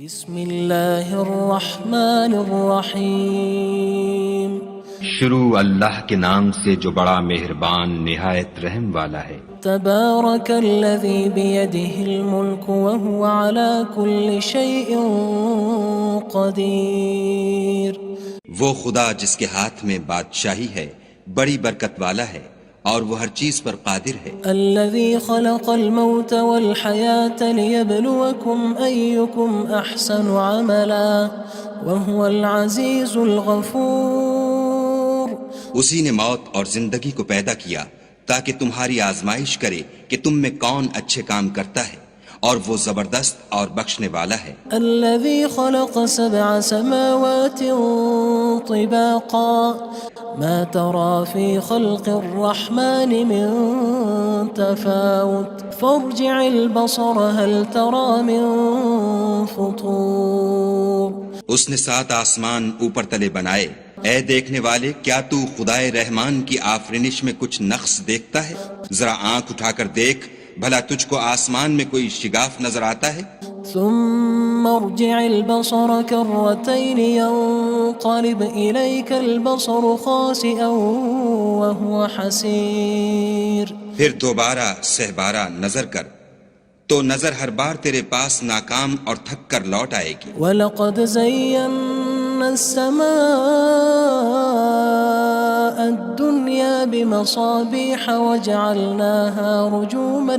بسم اللہ الرحمن الرحیم شروع اللہ کے نام سے جو بڑا مہربان نہایت رحم والا ہے۔ تبارک الذی بیدہ الملک وہو علی کل شیء قدیر۔ وہ خدا جس کے ہاتھ میں بادشاہی ہے بڑی برکت والا ہے اور وہ ہر چیز پر قادر ہے۔ الذی خلق الموت والحیاة لیبلوکم ایکم احسن عملا وہو العزیز الغفور۔ اسی نے موت اور زندگی کو پیدا کیا تاکہ تمہاری آزمائش کرے کہ تم میں کون اچھے کام کرتا ہے، اور وہ زبردست اور بخشنے والا ہے۔ الذي خلق 7 سماوات طباقا ما ترى في خلق الرحمن من تفاوت فارجع البصر هل ترى من فطور۔ اس نے 7 آسمان اوپر تلے بنائے، اے دیکھنے والے کیا تو خدائے رحمان کی آفرینش میں کچھ نقص دیکھتا ہے؟ ذرا آنکھ اٹھا کر دیکھ، بھلا تجھ کو آسمان میں کوئی شگاف نظر آتا ہے؟ ثم ارجع البصر كرتين ينقلب إليك البصر خاسئا وهو حسير۔ پھر دوبارہ سہبارہ نظر کر تو نظر ہر بار تیرے پاس ناکام اور تھک کر لوٹ آئے گی۔ وَلَقَدْ زَيَّنَّا السَّمَاءَ الدُّنْيَا بِمَصَابِيحَ وَجَعَلْنَاهَا رُجُومًا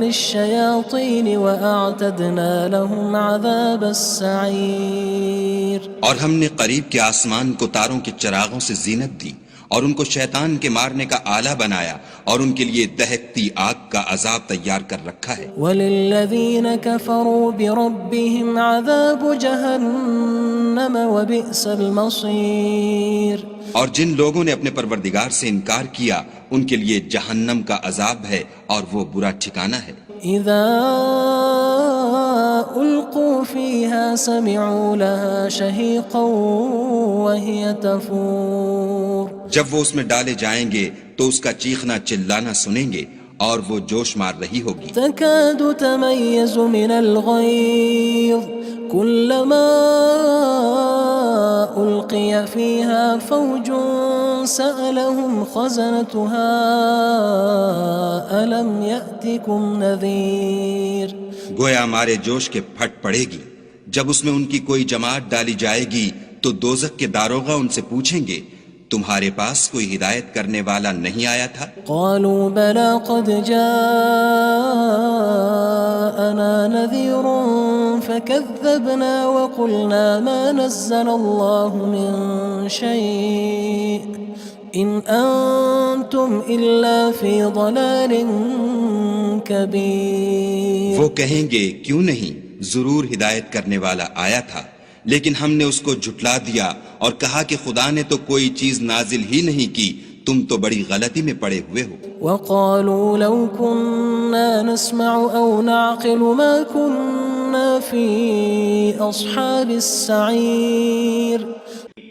لِلشَّيَاطِينِ وَأَعْتَدْنَا لَهُمْ عَذَابَ السَّعِيرِ۔ اور ہم نے قریب کے آسمان کو تاروں کے چراغوں سے زینت دی اور ان کو شیطان کے مارنے کا آلہ بنایا، اور ان کے لیے دہکتی آگ کا عذاب تیار کر رکھا ہے۔ وَلِلَّذِينَ كَفَرُوا بِرَبِّهِمْ عَذَابُ جَهَنَّمَ وَبِئْسَ الْمَصِيرُ۔ اور جن لوگوں نے اپنے پروردگار سے انکار کیا ان کے لیے جہنم کا عذاب ہے اور وہ برا ٹھکانہ ہے۔ اذا القوا فيها سمعوا لها شهيقا وهي تفور۔ جب وہ اس میں ڈالے جائیں گے تو اس کا چیخنا چلانا سنیں گے اور وہ جوش مار رہی ہوگی۔ تكاد تميز من الغيظ كلما ألقي فيها فوج سألهم خزنتها ألم يأتكم نذير۔ گویا ہمارے جوش کے پھٹ پڑے گی جب اس میں ان کی کوئی جماعت ڈالی جائے گی تو دوزخ کے داروغہ ان سے پوچھیں گے تمہارے پاس کوئی ہدایت کرنے والا نہیں آیا تھا؟ قالوا بلى قد جاءنا نذير فكذبنا وقلنا ما نزل الله من شيء إن أنتم إلا في ضلال كبير۔ وہ کہیں گے کیوں نہیں، ضرور ہدایت کرنے والا آیا تھا، لیکن ہم نے اس کو جھٹلا دیا اور کہا کہ خدا نے تو کوئی چیز نازل ہی نہیں کی، تم تو بڑی غلطی میں پڑے ہوئے ہو۔ وقالوا لو كنا نسمع أو نعقل ما كنا في أصحاب السعير۔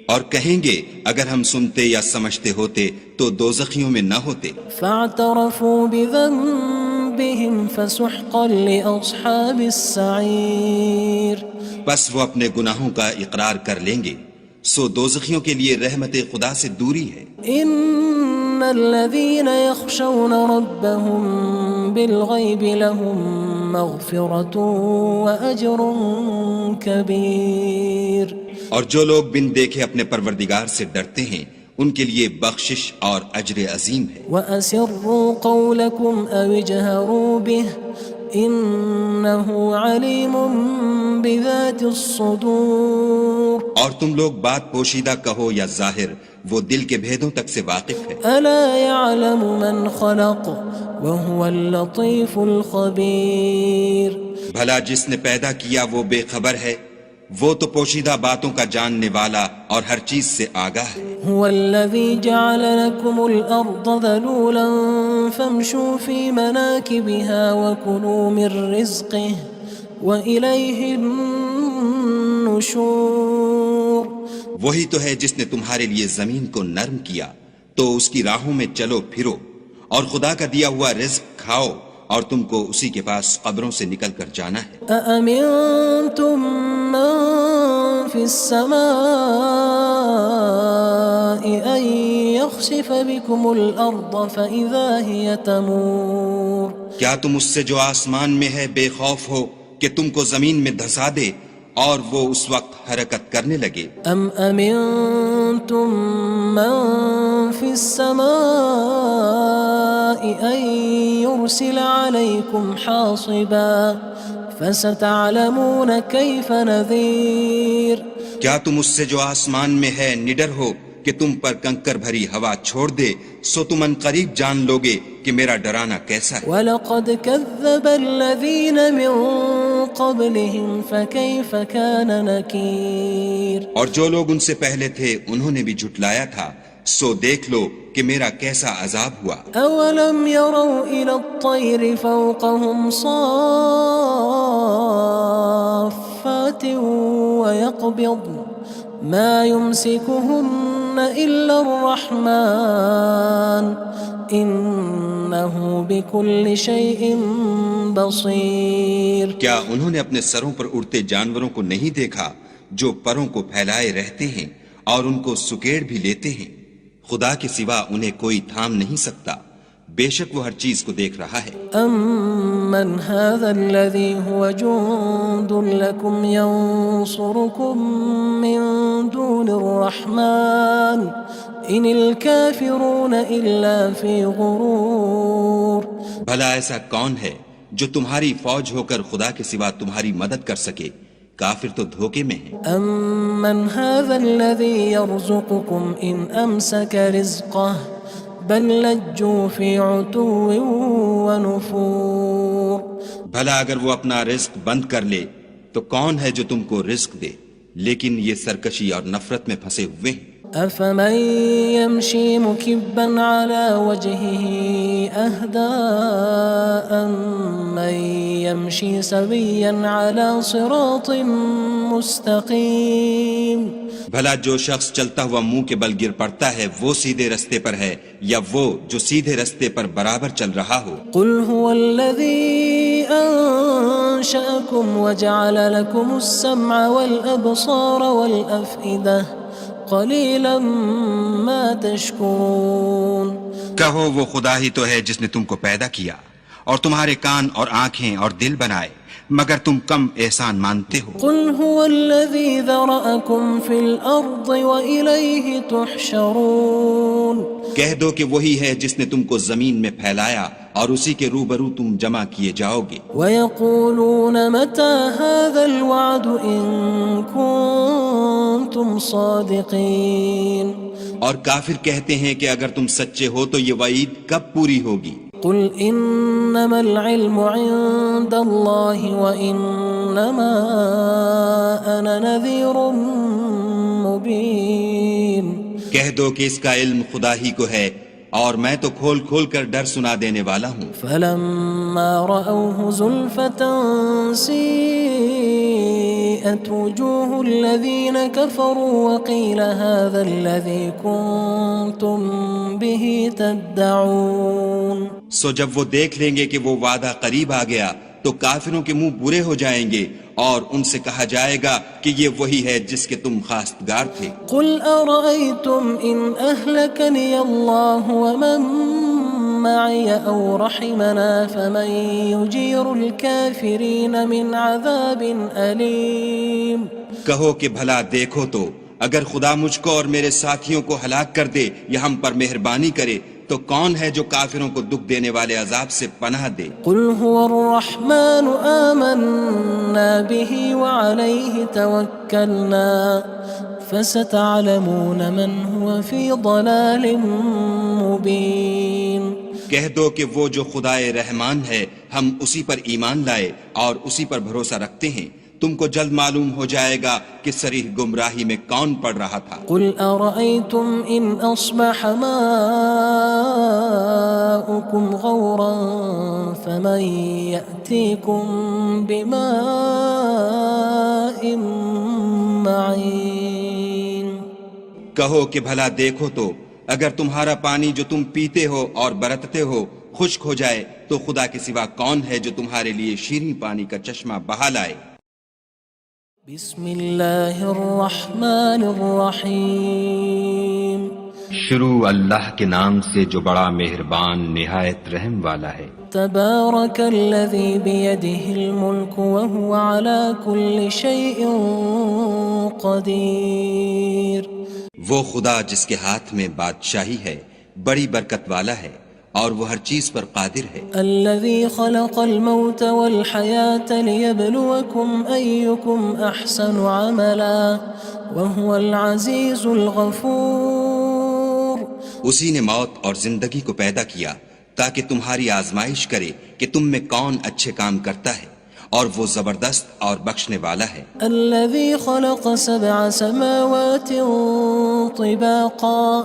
اور کہیں گے اگر ہم سنتے یا سمجھتے ہوتے تو دوزخیوں میں نہ ہوتے۔ فاعترفوا بذنبهم فسحقا لأصحاب السعير۔ بس وہ اپنے گناہوں کا اقرار کر لیں گے، سو دوزخیوں کے لیے رحمت خدا سے دوری ہے۔ ان الذين يخشون ربهم بالغيب لهم مغفرة وأجر كبير۔ اور جو لوگ بن دیکھے اپنے پروردگار سے ڈرتے ہیں ان کے لیے بخشش اور اجر عظیم ہے۔ وَأَسِرُّوا قَوْلَكُمْ أَوِ اجْهَرُوا بِهِ إِنَّهُ عَلِيمٌ بِذَاتِ الصُّدُورِ۔ اور تم لوگ بات پوشیدہ کہو یا ظاہر، وہ دل کے بھیدوں تک سے واقف ہے۔ أَلَا يَعْلَمُ مَنْ خَلَقَ وَهُوَ اللَّطِيفُ الْخَبِيرُ۔ بھلا جس نے پیدا کیا وہ بے خبر ہے، وہ تو پوشیدہ باتوں کا جاننے والا اور ہر چیز سے آگاہ ہے۔ هو الذي جعل لكم الأرض ذلولا فامشوا في مناكبها وكلوا من رزقه وإليه النشور۔ وہی تو ہے جس نے تمہارے لیے زمین کو نرم کیا تو اس کی راہوں میں چلو پھرو اور خدا کا دیا ہوا رزق کھاؤ اور تم کو اسی کے پاس قبروں سے نکل کر جانا ہے۔ أأمنتم من في السماء أن يخسف بكم الأرض فإذا هي تمور کیا تم اس سے جو آسمان میں ہے بے خوف ہو کہ تم کو زمین میں دھسا دے اور وہ اس وقت حرکت کرنے لگے؟ أم أمنتم من في السماء أن يرسل عليكم حاصبا فستعلمون كيف نذير کیا تم اس سے جو آسمان میں ہے نڈر ہو کہ تم پر کنکر بھری ہوا چھوڑ دے، سو تم ان قریب جان لوگے کہ میرا ڈرانا کیسا ہے۔ وَلَقَدْ كَذَّبَ الَّذِينَ مِن قَبْلِهِمْ فَكَيْفَ كَانَ نَكِيرٌ اور جو لوگ ان سے پہلے تھے انہوں نے بھی جھٹلایا تھا، سو دیکھ لو کہ میرا کیسا عذاب ہوا۔ أَوَلَمْ يَرَوْا إِلَى الطَّيْرِ فَوْقَهُمْ صَافَّاتٍ وَيَقْبِضْنَ مَا يُمْسِكُهُنَّ إِلَّا الرَّحْمَنُ إِنَّهُ بِكُلِّ شَيْءٍ بَصِيرٌ کیا انہوں نے اپنے سروں پر اڑتے جانوروں کو نہیں دیکھا جو پروں کو پھیلائے رہتے ہیں اور ان کو سکیڑ بھی لیتے ہیں؟ خدا کے سوا انہیں کوئی تھام نہیں سکتا، بے شک وہ ہر چیز کو دیکھ رہا ہے۔ أَمَّنْ هَذَا الَّذِي هُوَ جُندٌ لَكُمْ يَنصُرُكُم مِّن دُونِ الرَّحْمَنِ إِنِ الْكَافِرُونَ إِلَّا فِي غُرُورٍ بھلا ایسا کون ہے جو تمہاری فوج ہو کر خدا کے سوا تمہاری مدد کر سکے؟ کافر تو دھوکے میں ہیں۔ أَمَّنْ هَذَا الَّذِي يَرْزُقُكُمْ إِنْ أَمْسَكَ رِزْقَهُ بَلْ لَجُّوا فِي عُتُوٍّ وَنُفُورٍ بھلا اگر وہ اپنا رزق بند کر لے تو کون ہے جو تم کو رزق دے؟ لیکن یہ سرکشی اور نفرت میں پھنسے ہوئے ہیں۔ أَفَمَن يَمْشِي مُكِبًّا عَلَى وَجْهِهِ أَهْدَىٰ أَمَّن يَمْشِي سَوِيًّا عَلَى صِرَاطٍ مُّسْتَقِيمٍ بھلا جو شخص چلتا ہوا منہ کے بل گر پڑتا ہے وہ سیدھے رستے پر ہے یا وہ جو سیدھے رستے پر برابر چل رہا ہو؟ قُلْ هُوَ الَّذِي أَنشَأَكُمْ وَجَعَلَ لَكُمُ السَّمْعَ وَالْأَبْصَارَ وَالْأَفْئِدَةَ قَلِيلًا مَا تَشْكُرُونَ کہو وہ خدا ہی تو ہے جس نے تم کو پیدا کیا اور تمہارے کان اور آنکھیں اور دل بنائے، مگر تم کم احسان مانتے ہو۔ قُلْ هُوَ الَّذِي ذَرَأَكُمْ فِي الْأَرْضِ وَإِلَيْهِ تُحْشَرُونَ کہہ دو کہ وہی ہے جس نے تم کو زمین میں پھیلایا اور اسی کے روبرو تم جمع کیے جاؤ گے۔ وَيَقُولُونَ مَتَى هَذَا الْوَعْدُ إِن كُنتُمْ صَادِقِينَ اور کافر کہتے ہیں کہ اگر تم سچے ہو تو یہ وعید کب پوری ہوگی؟ قُلْ إِنَّمَا الْعِلْمُ عِندَ اللَّهِ وَإِنَّمَا أَنَا نَذِيرٌ مُّبِينٌ کہہ دو کہ اس کا علم خدا ہی کو ہے اور میں تو کھول کھول کر ڈر سنا دینے والا ہوں۔ فَلَمَّا رَأَوْهُ زُلْفَةً سِيئَتْ وُجُوهُ الَّذِينَ كَفَرُوا وَقِيلَ هَذَا الَّذِي كُنتُم بِهِ تَدَّعُونَ سو جب وہ دیکھ لیں گے کہ وہ وعدہ قریب آ گیا تو کافروں کے منہ برے ہو جائیں گے اور ان سے کہا جائے گا کہ یہ وہی ہے جس کے تم خواستگار تھے۔ قُلْ أَرَأَيْتُمْ إِنْ أَهْلَكَنِيَ اللَّهُ وَمَن مَّعِيَ أَوْ رَحِمَنَا فَمَن يُجِيرُ الْكَافِرِينَ مِنْ عَذَابٍ أَلِيمٍ کہو کہ بھلا دیکھو تو اگر خدا مجھ کو اور میرے ساتھیوں کو ہلاک کر دے یا ہم پر مہربانی کرے تو کون ہے جو کافروں کو دکھ دینے والے عذاب سے پناہ دے؟ قُلْ هُوَ الرَّحْمَنُ آمَنَّا بِهِ وَعَلَيْهِ تَوَكَّلْنَا فَسَتَعْلَمُونَ مَنْ هُوَ فِي ضَلَالٍ مُّبِينٍ کہہ دو کہ وہ جو خدائے رحمان ہے ہم اسی پر ایمان لائے اور اسی پر بھروسہ رکھتے ہیں، تم کو جلد معلوم ہو جائے گا کہ صریح گمراہی میں کون پڑ رہا تھا۔ قُلْ أَرَأَيْتُمْ إِنْ أَصْبَحَ مَاؤُكُمْ غَوْرًا فَمَن يَأْتِيكُم بِمَاءٍ مَّعِينٍ کہو کہ بھلا دیکھو تو اگر تمہارا پانی جو تم پیتے ہو اور برتتے ہو خشک ہو جائے تو خدا کے سوا کون ہے جو تمہارے لیے شیریں پانی کا چشمہ بہا لائے؟ بسم اللہ الرحمن الرحیم شروع اللہ کے نام سے جو بڑا مہربان نہایت رحم والا ہے۔ تبارک الذی بیدہ الملک وہو علی کل شیء قدیر۔ وہ خدا جس کے ہاتھ میں بادشاہی ہے بڑی برکت والا ہے اور وہ ہر چیز پر قادر ہے۔ الذی خلق الموت والحیاة لیبلوکم ایکم احسن عملا وہو العزیز الغفور۔ اسی نے موت اور زندگی کو پیدا کیا تاکہ تمہاری آزمائش کرے کہ تم میں کون اچھے کام کرتا ہے، اور وہ زبردست اور بخشنے والا ہے۔ الذي خلق 7 سماوات طباقا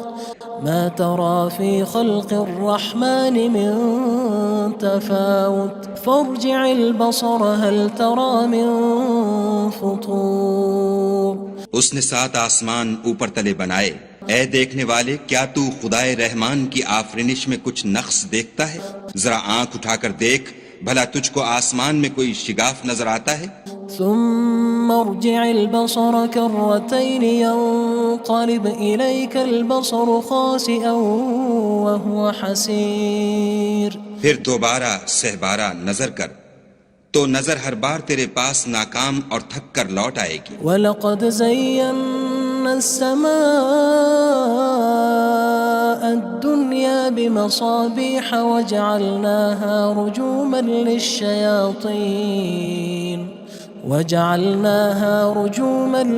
ما ترى في خلق الرحمن من تفاوت فارجع البصر هل ترى من فطور۔ اس نے 7 آسمان اوپر تلے بنائے، اے دیکھنے والے کیا تو خدائے رحمان کی آفرینش میں کچھ نقص دیکھتا ہے؟ ذرا آنکھ اٹھا کر دیکھ، بھلا تجھ کو آسمان میں کوئی شگاف نظر آتا ہے؟ ثم ارجع البصر كرتين ينقلب إليك البصر خاسئا وهو حسير۔ پھر دوبارہ سہبارہ نظر کر تو نظر ہر بار تیرے پاس ناکام اور تھک کر لوٹ آئے گی۔ وَلَقَدْ زَيَّنَّا السَّمَاءَ الدُّنْيَا بِمَصَابِيحَ وَجَعَلْنَاهَا رُجُومًا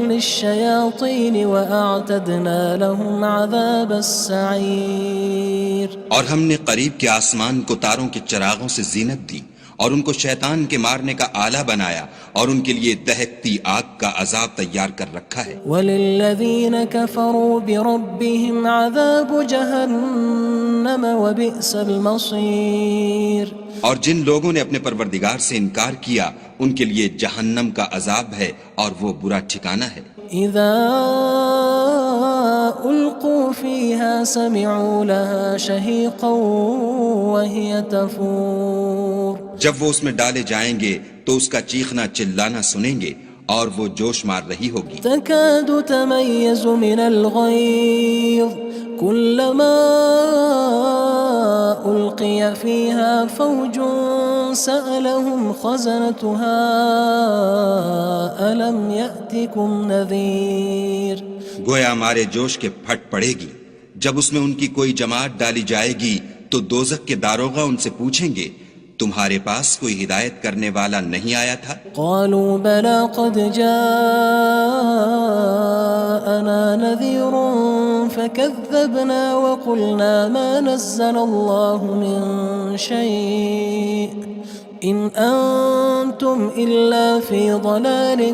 لِلشَّيَاطِينِ وَأَعْتَدْنَا لَهُمْ عَذَابَ السَّعِيرِ۔ اور ہم نے قریب کے آسمان کو تاروں کے چراغوں سے زینت دی اور ان کو شیطان کے مارنے کا آلہ بنایا اور ان کے لیے دہکتی آگ کا عذاب تیار کر رکھا ہے۔ وَلِلَّذِينَ كَفَرُوا بِرَبِّهِمْ عَذَابُ جَهَنَّمَ وَبِئْسَ الْمَصِيرُ۔ اور جن لوگوں نے اپنے پروردگار سے انکار کیا ان کے لیے جہنم کا عذاب ہے اور وہ برا ٹھکانہ ہے۔ اذا القوا فيها سمعوا لها شهيقا وهي تفور۔ جب وہ اس میں ڈالے جائیں گے تو اس کا چیخنا چلانا سنیں گے اور وہ جوش مار رہی ہوگی۔ تكاد تميز من الغيظ كلما ألقي فيها فوج سألهم خزنتها ألم يأتكم نذير۔ گویا مارے جوش کے پھٹ پڑے گی جب اس میں ان کی کوئی جماعت ڈالی جائے گی تو دوزخ کے داروغہ ان سے پوچھیں گے تمہارے پاس کوئی ہدایت کرنے والا نہیں آیا تھا؟ قالوا بلى قد جاءنا نذير فكذبنا وقلنا ما نزل الله من شيء إن أنتم إلا في ضلال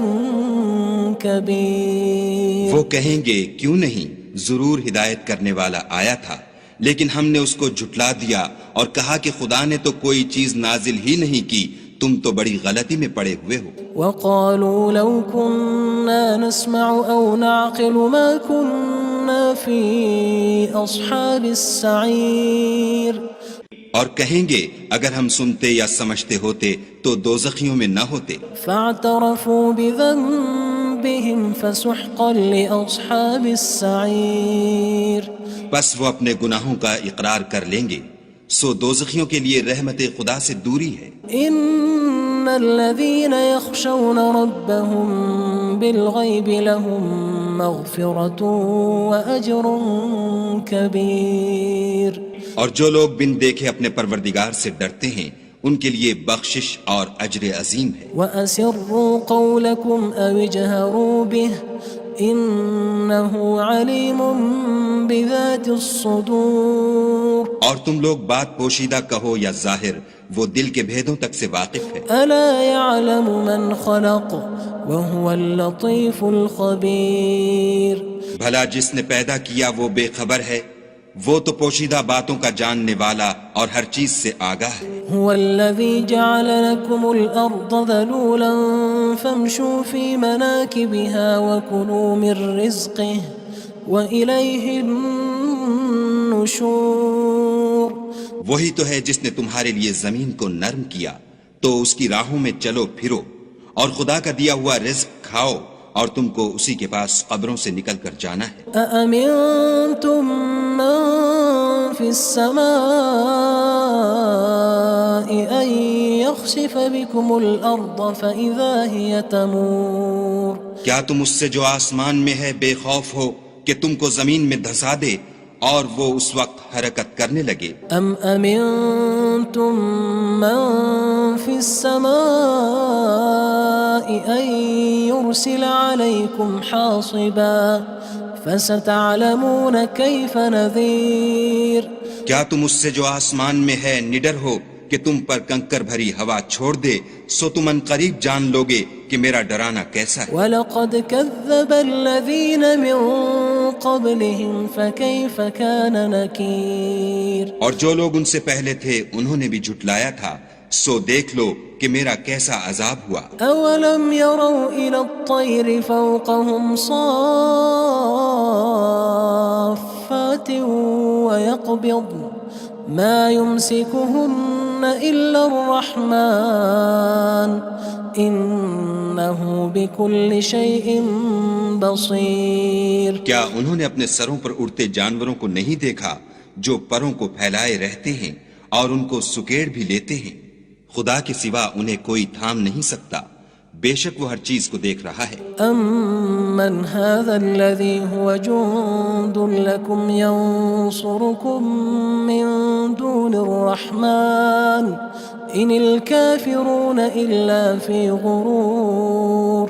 كبير۔ وہ کہیں گے کیوں نہیں، ضرور ہدایت کرنے والا آیا تھا، لیکن ہم نے اس کو جھٹلا دیا اور کہا کہ خدا نے تو کوئی چیز نازل ہی نہیں کی، تم تو بڑی غلطی میں پڑے ہوئے ہو۔ وقالوا لو كنا نسمع أو نعقل ما كنا في أصحاب السعير۔ اور کہیں گے اگر ہم سنتے یا سمجھتے ہوتے تو دوزخیوں میں نہ ہوتے۔ فاعترفوا بذنبهم فسحقا لأصحاب السعير۔ بس وہ اپنے گناہوں کا اقرار کر لیں گے، سو دوزخیوں کے لیے رحمت خدا سے دوری ہے۔ ان الذين يخشون ربهم بالغيب لهم مغفرة وأجر كبير۔ اور جو لوگ بن دیکھے اپنے پروردگار سے ڈرتے ہیں ان کے لیے بخشش اور اجر عظیم ہے۔ وَأَسِرُّوا قَوْلَكُمْ أَوِ اجْهَرُوا بِهِ إِنَّهُ عَلِيمٌ بِذَاتِ الصُّدُورِ۔ اور تم لوگ بات پوشیدہ کہو یا ظاہر، وہ دل کے بھیدوں تک سے واقف ہے۔ أَلَا يَعْلَمُ مَنْ خَلَقَ وَهُوَ اللَّطِيفُ الْخَبِيرُ۔ بھلا جس نے پیدا کیا وہ بے خبر ہے، وہ تو پوشیدہ باتوں کا جاننے والا اور ہر چیز سے آگاہ ہے۔ هو الذي جعل لكم الأرض ذلولا فامشوا في مناكبها وكلوا من رزقه وإليه النشور. وہی تو ہے جس نے تمہارے لیے زمین کو نرم کیا تو اس کی راہوں میں چلو پھرو، اور خدا کا دیا ہوا رزق کھاؤ، اور تم کو اسی کے پاس قبروں سے نکل کر جانا ہے. أأمنتم من في السماء أن يخسف بكم الأرض فإذا هي تمور. کیا تم اس سے جو آسمان میں ہے بے خوف ہو کہ تم کو زمین میں دھسا دے اور وہ اس وقت حرکت کرنے لگے؟ أم أمنتم من في السماء أن يرسل عليكم حاصبا فستعلمون كيف نذير. کیا تم اس سے جو آسمان میں ہے نڈر ہو کہ تم پر کنکر بھری ہوا چھوڑ دے، سو تم ان قریب جان لوگے کہ میرا ڈرانا کیسا ہے. وَلَقَدْ كَذَّبَ الَّذِينَ مِن قَبْلِهِمْ فَكَيْفَ كَانَ نَكِيرٌ. اور جو لوگ ان سے پہلے تھے انہوں نے بھی جھٹلایا تھا، سو دیکھ لو کہ میرا کیسا عذاب ہوا. أَوَلَمْ يَرَوْا إِلَى الطَّيْرِ فَوْقَهُمْ صَافَّاتٍ وَيَقْبِضْنَ مَا يُمْسِكُهُنَّ إِلَّا الرَّحْمَنُ إِنَّهُ بِكُلِّ شَيْءٍ بَصِيرٌ. کیا انہوں نے اپنے سروں پر اڑتے جانوروں کو نہیں دیکھا جو پروں کو پھیلائے رہتے ہیں اور ان کو سکیڑ بھی لیتے ہیں؟ خدا کے سوا انہیں کوئی تھام نہیں سکتا، بے شک وہ ہر چیز کو دیکھ رہا ہے. أَمَّنْ هَذَا الَّذِي هُوَ جُندٌ لَكُمْ يَنصُرُكُم مِّن دُونِ الرَّحْمَنِ إِنِ الْكَافِرُونَ إِلَّا فِي غُرُورٍ.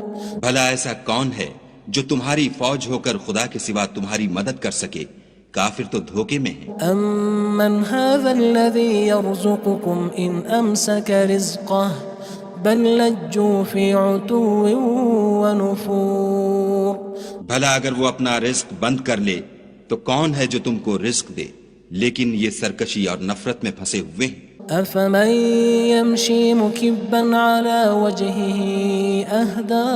بھلا ایسا کون ہے جو تمہاری فوج ہو کر خدا کے سوا تمہاری مدد کر سکے؟ کافر تو دھوکے میں ہیں. أَمَّنْ هَذَا الَّذِي يَرْزُقُكُمْ إِنْ أَمْسَكَ رِزْقَهُ بَلْ لَجُّوا فِي عُتُوٍّ وَنُفُورٍ. بھلا اگر وہ اپنا رزق بند کر لے تو کون ہے جو تم کو رزق دے؟ لیکن یہ سرکشی اور نفرت میں پھنسے ہوئے ہیں. أَفَمَن يَمْشِي مُكِبًّا عَلَى وَجْهِهِ أَهْدَىٰ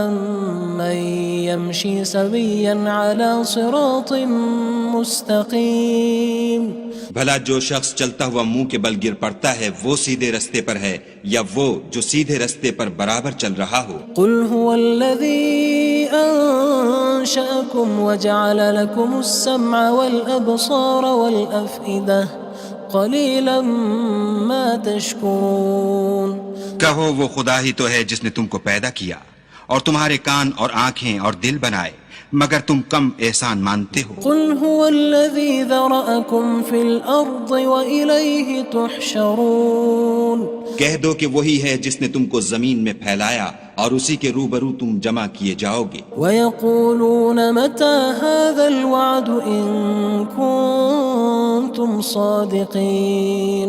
أَمَّن يَمْشِي سَوِيًّا عَلَى صِرَاطٍ مُّسْتَقِيمٍ. بھلا جو شخص چلتا ہوا منہ کے بل گر پڑتا ہے وہ سیدھے رستے پر ہے یا وہ جو سیدھے رستے پر برابر چل رہا ہو؟ قُلْ هُوَ الَّذِي أَنشَأَكُمْ وَجَعَلَ لَكُمُ السَّمْعَ وَالْأَبْصَارَ وَالْأَفْئِدَةَ قَلِيلًا مَا تَشْكُرُونَ. کہو وہ خدا ہی تو ہے جس نے تم کو پیدا کیا اور تمہارے کان اور آنکھیں اور دل بنائے، مگر تم کم احسان مانتے ہو. قُلْ هُوَ الَّذِي ذَرَأَكُمْ فِي الْأَرْضِ وَإِلَيْهِ تُحْشَرُونَ. کہہ دو کہ وہی ہے جس نے تم کو زمین میں پھیلایا اور اسی کے روبرو تم جمع کیے جاؤ گے. وَيَقُولُونَ مَتَى هَذَا الْوَعْدُ إِن كُنتُمْ صَادِقِينَ.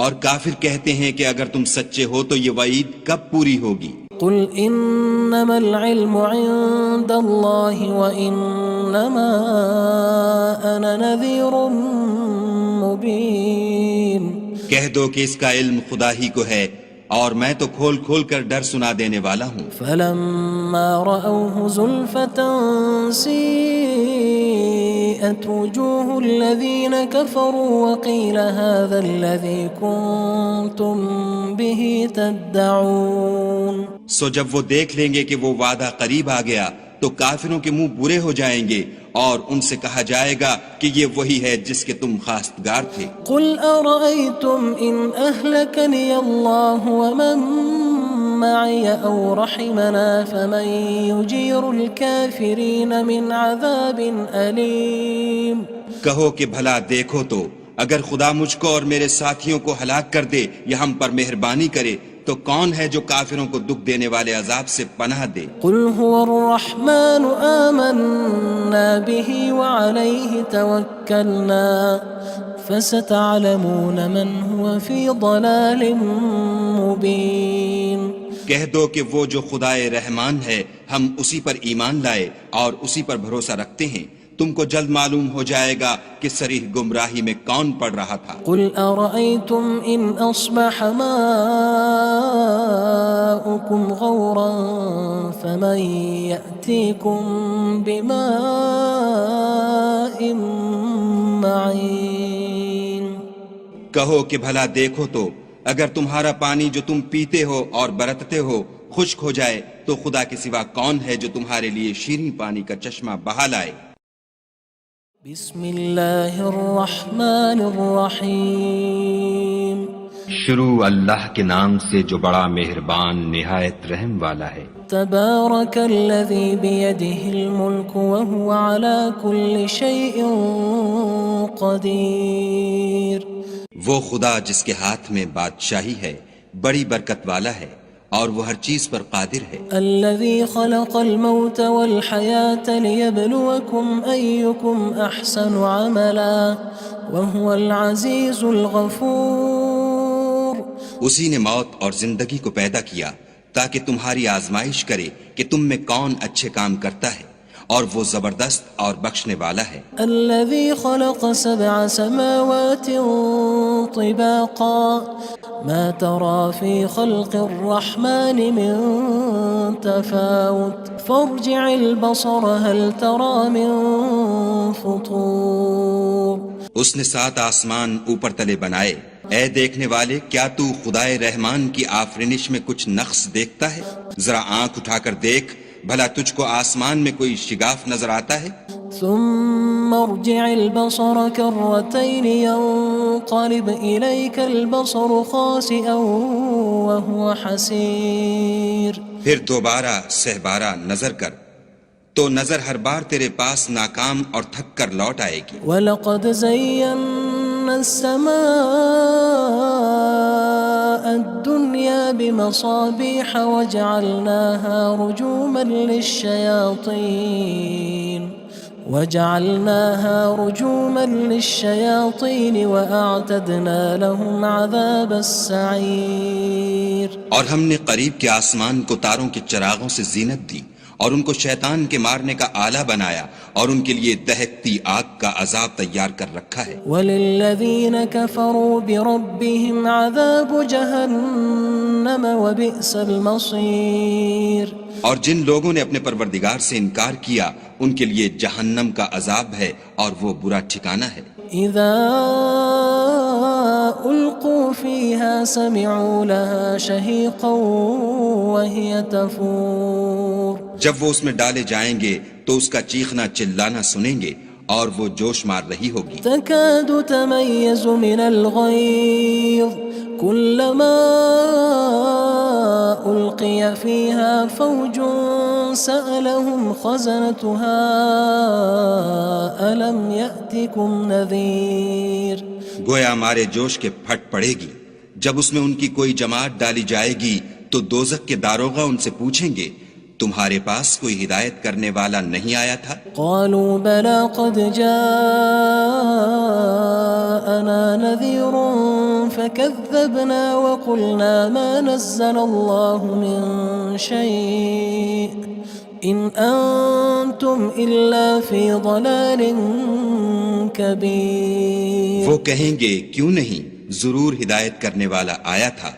اور کافر کہتے ہیں کہ اگر تم سچے ہو تو یہ وعید کب پوری ہوگی؟ قُلْ إِنَّمَا الْعِلْمُ عِندَ اللَّهِ وَإِنَّمَا أَنَا نَذِيرٌ مُّبِينٌ. کہہ دو کہ اس کا علم خدا ہی کو ہے اور میں تو کھول کھول کر ڈر سنا دینے والا ہوں. فَلَمَّا رَأَوْهُ زُلْفَةً سِيئَتْ وُجُوهُ الَّذِينَ كَفَرُوا وَقِيلَ هَذَا الَّذِي كُنتُم بِهِ تَدَّعُونَ. سو جب وہ دیکھ لیں گے کہ وہ وعدہ قریب آ گیا تو کافروں کے منہ برے ہو جائیں گے اور ان سے کہا جائے گا کہ یہ وہی ہے جس کے تم خواستگار تھے. قُلْ أَرَأَيْتُمْ إِنْ أَهْلَكَنِيَ اللَّهُ وَمَن مَّعِيَ أَوْ رَحِمَنَا فَمَن يُجِيرُ الْكَافِرِينَ مِنْ عَذَابٍ أَلِيمٍ. کہو کہ بھلا دیکھو تو اگر خدا مجھ کو اور میرے ساتھیوں کو ہلاک کر دے یا ہم پر مہربانی کرے تو کون ہے جو کافروں کو دکھ دینے والے عذاب سے پناہ دے؟ قُلْ هُوَ الرَّحْمَنُ آمَنَّا بِهِ وَعَلَيْهِ تَوَكَّلْنَا فَسَتَعْلَمُونَ مَنْ هُوَ فِي ضَلَالٍ مُّبِينٍ. کہہ دو کہ وہ جو خدائے رحمان ہے ہم اسی پر ایمان لائے اور اسی پر بھروسہ رکھتے ہیں، تم کو جلد معلوم ہو جائے گا کہ صریح گمراہی میں کون پڑ رہا تھا. قُلْ أَرَأَيْتُمْ إِنْ أَصْبَحَ مَاؤُكُمْ غَوْرًا فَمَن يَأْتِيكُم يأتيكم بماء معين کہو کہ بھلا دیکھو تو اگر تمہارا پانی جو تم پیتے ہو اور برتتے ہو خشک ہو جائے تو خدا کے سوا کون ہے جو تمہارے لیے شیریں پانی کا چشمہ بہا لائے۔ بسم اللہ الرحمن الرحیم شروع اللہ کے نام سے جو بڑا مہربان نہایت رحم والا ہے۔ تبارک الذی بیدہ الملک وہو علی کل شیء قدیر وہ خدا جس کے ہاتھ میں بادشاہی ہے بڑی برکت والا ہے اور وہ ہر چیز پر قادر ہے۔ الذي خلق الموت والحياة ليبلوكم أيكم أحسن عملا وهو العزيز الغفور اسی نے موت اور زندگی کو پیدا کیا تاکہ تمہاری آزمائش کرے کہ تم میں کون اچھے کام کرتا ہے اور وہ زبردست اور بخشنے والا ہے۔ الذي خلق 7 سماوات طباقا ما ترى في خلق الرحمن من تفاوت فارجع البصر هل ترى من فطور اس نے 7 آسمان اوپر تلے بنائے، اے دیکھنے والے کیا تو خدائے رحمان کی آفرینش میں کچھ نقص دیکھتا ہے؟ ذرا آنکھ اٹھا کر دیکھ بھلا تجھ کو آسمان میں کوئی شگاف نظر آتا ہے؟ ثم ارجع البصر كرتين ينقلب إليك البصر خاسئا وهو حسير پھر دوبارہ سہبارہ نظر کر تو نظر ہر بار تیرے پاس ناکام اور تھک کر لوٹ آئے گی۔ وَلَقَدْ زَيَّنَّا السَّمَاءَ الدُّنْيَا بِمَصَابِيحَ وَجَعَلْنَاهَا رُجُومًا لِلشَّيَاطِينِ وَأَعْتَدْنَا لَهُمْ عَذَابَ السَّعِيرِ اور ہم نے قریب کے آسمان کو تاروں کے چراغوں سے زینت دی اور ان کو شیطان کے مارنے کا آلہ بنایا اور ان کے لیے دہکتی آگ کا عذاب تیار کر رکھا ہے۔ وَلِلَّذِينَ كَفَرُوا بِرَبِّهِمْ عَذَابُ جَهَنَّمَ وَبِئْسَ الْمَصِيرُ اور جن لوگوں نے اپنے پروردگار سے انکار کیا ان کے لیے جہنم کا عذاب ہے اور وہ برا ٹھکانہ ہے۔ اذا القوا فيها سمعوا لها شهيقا وهي تفور جب وہ اس میں ڈالے جائیں گے تو اس کا چیخنا چلانا سنیں گے اور وہ جوش مار رہی ہوگی۔ تكاد تميز من الغيظ كلما ألقي فيها فوج سألهم خزنتها ألم يأتكم نذير گویا مارے جوش کے پھٹ پڑے گی جب اس میں ان کی کوئی جماعت ڈالی جائے گی تو دوزخ کے داروغہ ان سے پوچھیں گے تمہارے پاس کوئی ہدایت کرنے والا نہیں آیا تھا؟ قالوا بلى قد جاءنا نذير فكذبنا وقلنا ما نزل الله من شيء إن أنتم إلا في ضلال كبير وہ کہیں گے کیوں نہیں، ضرور ہدایت کرنے والا آیا تھا،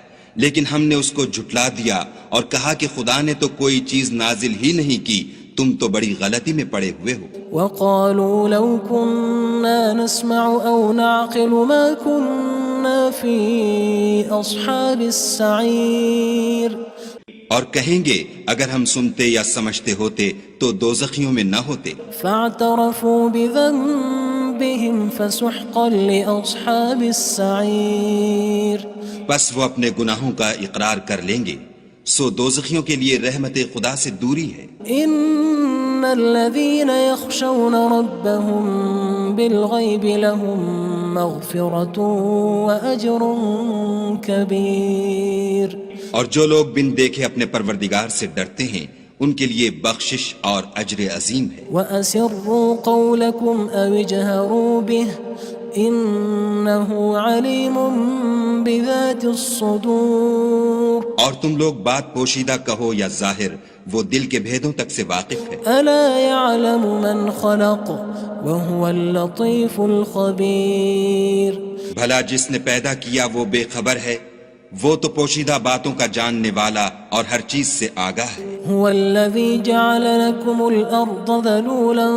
لیکن ہم نے اس کو جھٹلا دیا اور کہا کہ خدا نے تو کوئی چیز نازل ہی نہیں کی، تم تو بڑی غلطی میں پڑے ہوئے ہو۔ وقالوا لو كنا نسمع أو نعقل ما كنا في أصحاب السعير اور کہیں گے اگر ہم سنتے یا سمجھتے ہوتے تو دوزخیوں میں نہ ہوتے۔ فاعترفوا بذنبهم فسحقا لأصحاب السعير بس وہ اپنے گناہوں کا اقرار کر لیں گے، سو دوزخیوں کے لیے رحمت خدا سے دوری ہے۔ ان الذين يخشون ربهم بالغيب لهم مغفرة وأجر كبير اور جو لوگ بن دیکھے اپنے پروردگار سے ڈرتے ہیں ان کے لیے بخشش اور اجر عظیم ہے۔ وَأَسِرُّوا قَوْلَكُمْ أَوِ اجْهَرُوا بِهِ إِنَّهُ عَلِيمٌ بِذَاتِ الصُّدُورِ اور تم لوگ بات پوشیدہ کہو یا ظاہر، وہ دل کے بھیدوں تک سے واقف ہے۔ أَلَا يَعْلَمُ مَنْ خَلَقَ وَهُوَ اللَّطِيفُ الْخَبِيرُ بھلا جس نے پیدا کیا وہ بے خبر ہے، وہ تو پوشیدہ باتوں کا جاننے والا اور ہر چیز سے آگاہ ہے۔ هو الذي جعل لكم الأرض ذلولا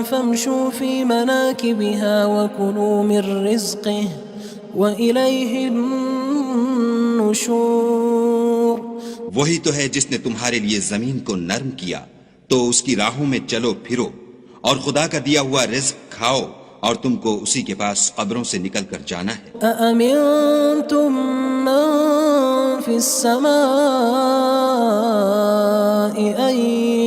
فامشوا في مناكبها وكلوا من رزقه وإليه النشور۔ وہی تو ہے جس نے تمہارے لیے زمین کو نرم کیا تو اس کی راہوں میں چلو پھرو اور خدا کا دیا ہوا رزق کھاؤ اور تم کو اسی کے پاس قبروں سے نکل کر جانا ہے۔ أأمنتم من في السماء أن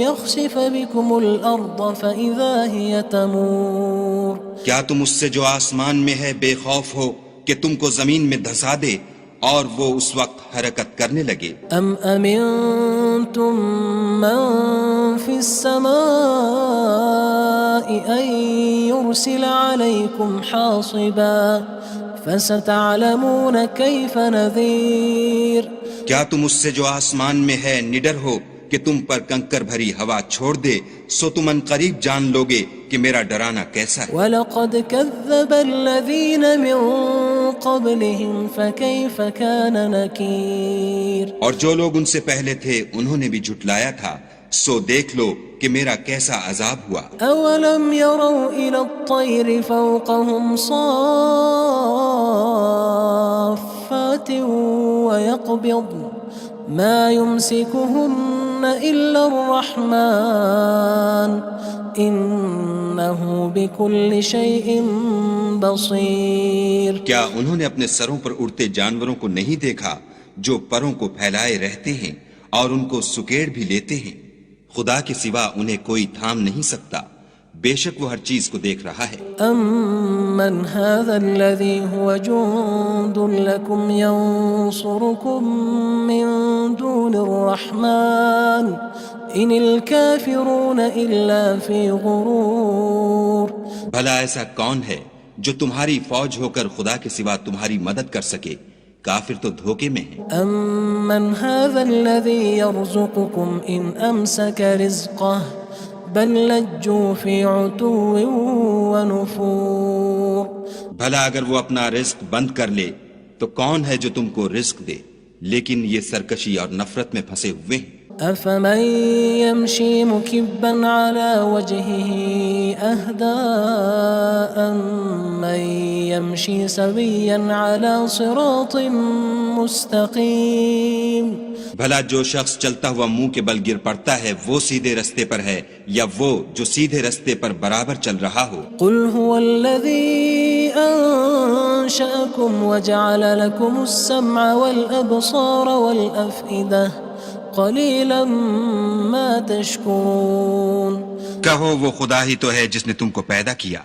يخسف بكم الأرض فإذا هي تمور۔ کیا تم اس سے جو آسمان میں ہے بے خوف ہو کہ تم کو زمین میں دھسا دے اور وہ اس وقت حرکت کرنے لگے؟ أم أمنتم من في السماء أن يرسل عليكم حاصبا فستعلمون كيف نذير۔ کیا تم اس سے جو آسمان میں ہے نڈر ہو کہ تم پر کنکر بھری ہوا چھوڑ دے سو تم ان قریب جان لوگے کہ میرا ڈرانا کیسا ہے۔ وَلَقَدْ كَذَّبَ الَّذِينَ مِن قَبْلِهِمْ فَكَيْفَ كَانَ نَكِيرٌ۔ اور جو لوگ ان سے پہلے تھے انہوں نے بھی جھٹلایا تھا سو دیکھ لو کہ میرا کیسا عذاب ہوا۔ أَوَلَمْ يَرَوْا إِلَى الطَّيْرِ فَوْقَهُمْ صَافَّاتٍ وَيَقْبِضْنَ مَا يُمْسِكُهُنَّ إِلَّا الرَّحْمَنُ إِنَّهُ بِكُلِّ شَيْءٍ بَصِيرٌ۔ کیا انہوں نے اپنے سروں پر اڑتے جانوروں کو نہیں دیکھا جو پروں کو پھیلائے رہتے ہیں اور ان کو سکیڑ بھی لیتے ہیں؟ خدا کے سوا انہیں کوئی تھام نہیں سکتا، بے شک وہ ہر چیز کو دیکھ رہا ہے۔ أَمَّنْ هَذَا الَّذِي هُوَ جُندٌ لَكُمْ يَنصُرُكُم مِّن دُونِ الرَّحْمَنِ إِنِ الْكَافِرُونَ إِلَّا فِي غُرُورٍ۔ بھلا ایسا کون ہے جو تمہاری فوج ہو کر خدا کے سوا تمہاری مدد کر سکے؟ کافر تو دھوکے میں ہیں۔ أَمَّنْ هَذَا الَّذِي يَرْزُقُكُمْ إِنْ أَمْسَكَ رِزْقَهُ بَلْ لَجُّوا فِي عُتُوٍّ وَنُفُورٍ۔ بھلا اگر وہ اپنا رزق بند کر لے تو کون ہے جو تم کو رزق دے؟ لیکن یہ سرکشی اور نفرت میں پھنسے ہوئے ہیں۔ أَفَمَن يَمْشِي مُكِبًّا عَلَى وَجْهِهِ أَهْدَىٰ أَمَّن يَمْشِي سَوِيًّا عَلَى صِرَاطٍ مُّسْتَقِيمٍ۔ بھلا جو شخص چلتا ہوا منہ کے بل گر پڑتا ہے وہ سیدھے رستے پر ہے یا وہ جو سیدھے رستے پر برابر چل رہا ہو؟ قُلْ هُوَ الَّذِي أَنشَأَكُمْ وَجَعَلَ لَكُمُ السَّمْعَ وَالْأَبْصَارَ وَالْأَفْئِدَةَ قَلِيلًا مَا تَشْكُرُونَ۔ کہو وہ خدا ہی تو ہے جس نے تم کو پیدا کیا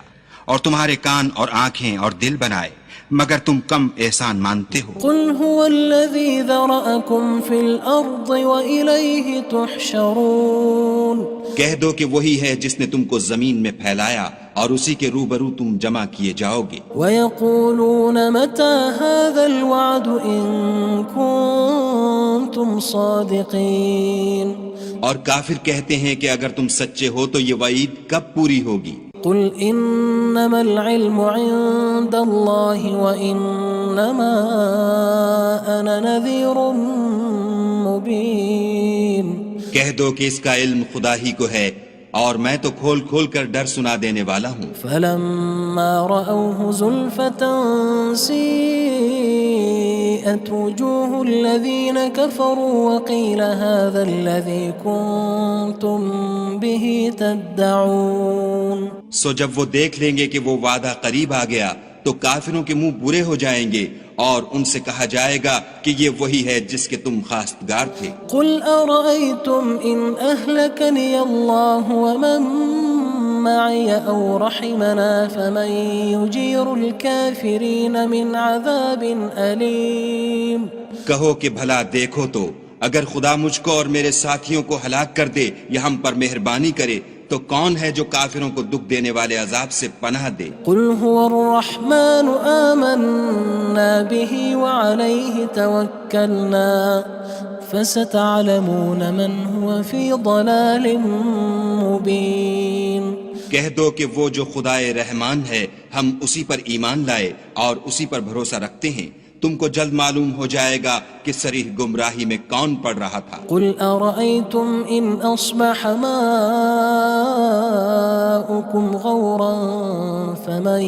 اور تمہارے کان اور آنکھیں اور دل بنائے، مگر تم کم احسان مانتے ہو۔ قُلْ هُوَ الَّذِي ذَرَأَكُمْ فِي الْأَرْضِ وَإِلَيْهِ تُحْشَرُونَ۔ کہہ دو کہ وہی ہے جس نے تم کو زمین میں پھیلایا اور اسی کے روبرو تم جمع کیے جاؤ گے۔ وَيَقُولُونَ مَتَى هَذَا الْوَعْدُ إِن كُنتُمْ صَادِقِينَ۔ اور کافر کہتے ہیں کہ اگر تم سچے ہو تو یہ وعید کب پوری ہوگی؟ قُلْ إِنَّمَا الْعِلْمُ عِندَ اللَّهِ وَإِنَّمَا أَنَا نَذِيرٌ مُّبِينٌ۔ کہہ دو کہ اس کا علم خدا ہی کو ہے اور میں تو کھول کھول کر ڈر سنا دینے والا ہوں۔ فَلَمَّا رَأَوْهُ زُلْفَةً سِيئَتْ وُجُوهُ الَّذِينَ كَفَرُوا وَقِيلَ هَذَا الَّذِي كُنتُم بِهِ تَدَّعُونَ۔ سو جب وہ دیکھ لیں گے کہ وہ وعدہ قریب آ گیا تو کافروں کے منہ برے ہو جائیں گے اور ان سے کہا جائے گا کہ یہ وہی ہے جس کے تم خواستگار تھے۔ قُلْ أَرَأَيْتُمْ إِنْ أَهْلَكَنِيَ اللَّهُ وَمَن مَّعِيَ أَوْ رَحِمَنَا فَمَن يُجِيرُ الْكَافِرِينَ مِنْ عَذَابٍ أَلِيمٍ۔ کہو کہ بھلا دیکھو تو اگر خدا مجھ کو اور میرے ساتھیوں کو ہلاک کر دے یا ہم پر مہربانی کرے تو کون ہے جو کافروں کو دکھ دینے والے عذاب سے پناہ دے؟ قُلْ هُوَ الرَّحْمَنُ آمَنَّا بِهِ وَعَلَيْهِ تَوَكَّلْنَا فَسَتَعْلَمُونَ مَنْ هُوَ فِي ضَلَالٍ مُّبِينٍ۔ کہہ دو کہ وہ جو خدائے رحمان ہے ہم اسی پر ایمان لائے اور اسی پر بھروسہ رکھتے ہیں، تم کو جلد معلوم ہو جائے گا کہ صریح گمراہی میں کون پڑ رہا تھا۔ قل أرأيتم إن أصبح ماؤكم غورا فمن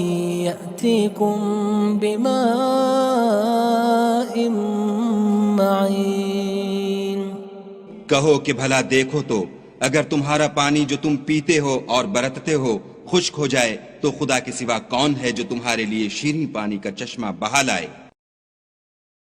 يأتيكم بماء معين۔ کہو کہ بھلا دیکھو تو اگر تمہارا پانی جو تم پیتے ہو اور برتتے ہو خشک ہو جائے تو خدا کے سوا کون ہے جو تمہارے لیے شیریں پانی کا چشمہ بہا لائے۔